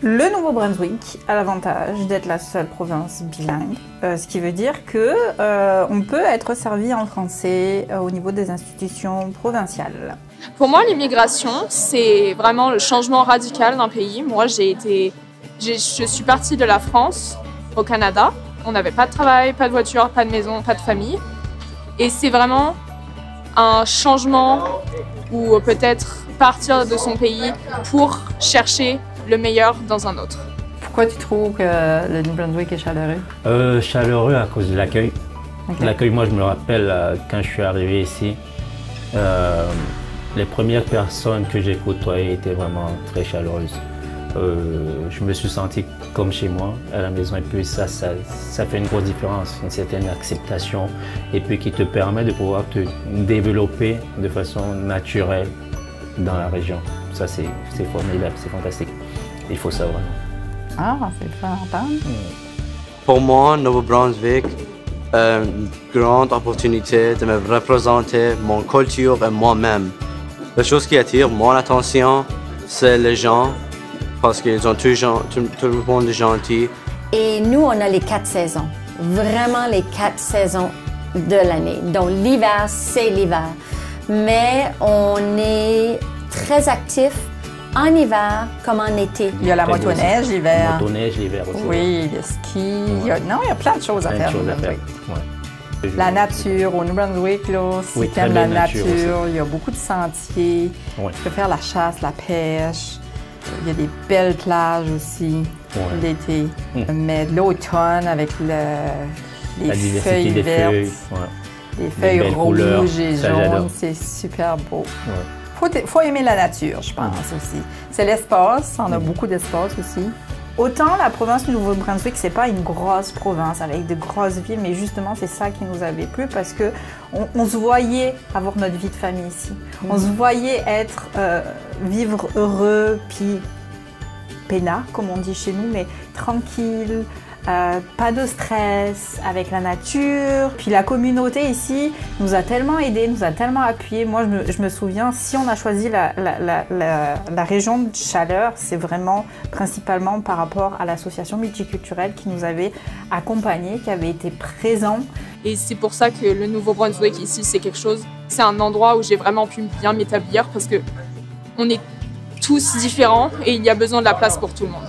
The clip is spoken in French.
Le Nouveau-Brunswick a l'avantage d'être la seule province bilingue, ce qui veut dire que on peut être servi en français au niveau des institutions provinciales. Pour moi, l'immigration, c'est vraiment le changement radical d'un pays. Moi, je suis partie de la France au Canada. On n'avait pas de travail, pas de voiture, pas de maison, pas de famille. Et c'est vraiment un changement ou peut-être partir de son pays pour chercher le meilleur dans un autre. Pourquoi tu trouves que le Nouveau-Brunswick est chaleureux? Chaleureux à cause de l'accueil. Okay. L'accueil, moi je me rappelle quand je suis arrivé ici, les premières personnes que j'ai côtoyées étaient vraiment très chaleureuses. Je me suis senti comme chez moi à la maison et puis ça fait une grosse différence, une certaine acceptation et puis qui te permet de pouvoir te développer de façon naturelle dans la région. Ça c'est formidable, c'est fantastique. Il faut ça vraiment. Ah, c'est le fun à entendre. Pour moi, Nouveau-Brunswick, une grande opportunité de me représenter mon culture et moi-même. La chose qui attire mon attention, c'est les gens, parce qu'ils ont tout le monde est gentil. Et nous, on a les 4 saisons, vraiment les 4 saisons de l'année. Donc l'hiver, c'est l'hiver. Mais on est très actifs en hiver comme en été. Il y a la motoneige l'hiver. La motoneige l'hiver aussi. Oui, le ski. Ouais. Il y a plein de choses à faire. Ouais. La nature au Nouveau-Brunswick, si oui, tu aimes la nature, aussi. il y a beaucoup de sentiers. Ouais. Tu peux faire la chasse, la pêche. Il y a des belles plages aussi l'été. Mais l'automne avec les feuilles vertes, les feuilles rouges et jaunes, c'est super beau. Ouais. Faut aimer la nature, je pense aussi. C'est l'espace, on a beaucoup d'espace aussi. Autant la province du Nouveau-Brunswick, c'est pas une grosse province avec de grosses villes, mais justement c'est ça qui nous avait plu parce que on se voyait avoir notre vie de famille ici. On se voyait vivre heureux, puis peinard, comme on dit chez nous, mais tranquille. Pas de stress, avec la nature. Puis la communauté ici nous a tellement aidés, nous a tellement appuyés. Moi, je me souviens, si on a choisi la région de Chaleur, c'est vraiment principalement par rapport à l'association multiculturelle qui nous avait accompagnés, qui avait été présent. Et c'est pour ça que le Nouveau-Brunswick ici, c'est un endroit où j'ai vraiment pu bien m'établir parce que on est tous différents et il y a besoin de la place pour tout le monde.